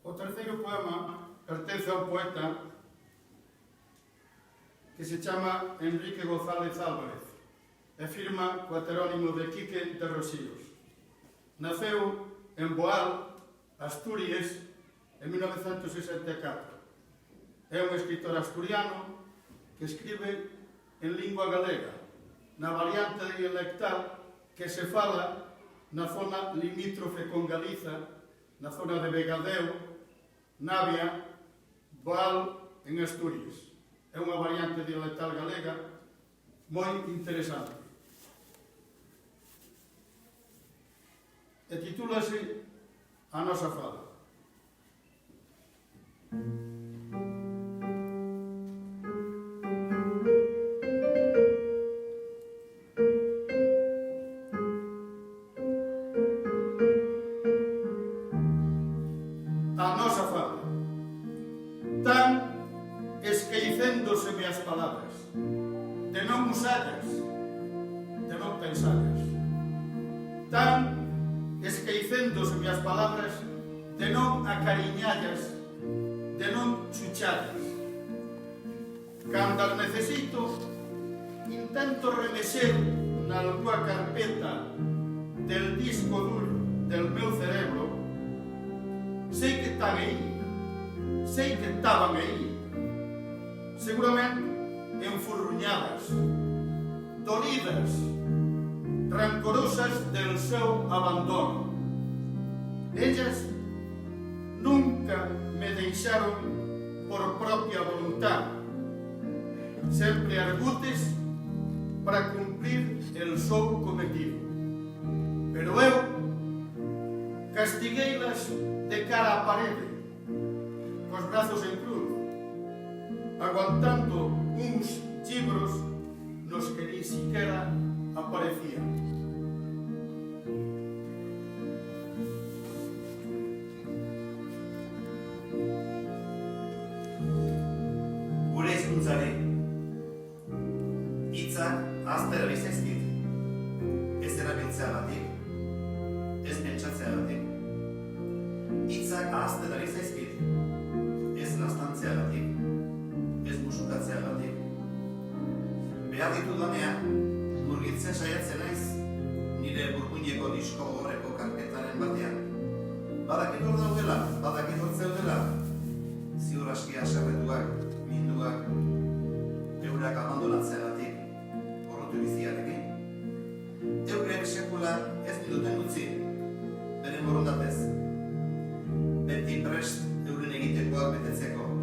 O terceiro poema pertence a un poeta que se chama Enrique González Álvarez e firma co heterónimo de Quique de Rosíos. Naceu en Boal, Asturias, en 1964. É un escritor asturiano que escribe en lingua galega, na variante dialectal que se fala na zona limítrofe con Galiza, na zona de Vegadeo, Navia, Boal, en Asturias. É unha variante dialectal galega moi interesante. E titúlase A nosa fala. A nosa fala. Tan esqueicéndoseme as palabras, de non usallas, de non pensallas. Tan esqueicéndoseme as palabras, de non acariñallas, de non chuchallas. Cando as necesito, intento remexer na algúa carpeta del disco duro del meu cerebro. Sei que están aí, sei que estaban aí, seguramente enfurruñadas, dolidas, rancorosas del seu abandono. Ellas nunca me deixaron por propia voluntad, sempre argutes para cumplir el seu cometido. Pero eu castigueilas de cara á parede, cos brazos en cruz, aguantando uns libros nos que ni siquiera aparecían. Gure hizkuntzari hitzak ahaztera bizaizkit, ez erabiltzeagatik, ez pentsatzeagatik. Hitzak ahaztera bizaizkit, ez laztantzeagatik, ez musukatzeagatik. Behar ditudanean, murgiltzen saiatzen naiz, nire burmuineko disko gogorreko karpetaren batean. Badakit hor daudela, badakit hor zeudela, ziur aski haserretuak, minduak, eurak abandonatzeagatik, porrotu biziarekin. Eurek sekula ez diduten utzi, beren borondatez. Beti prest euren egitekoak betetzeko.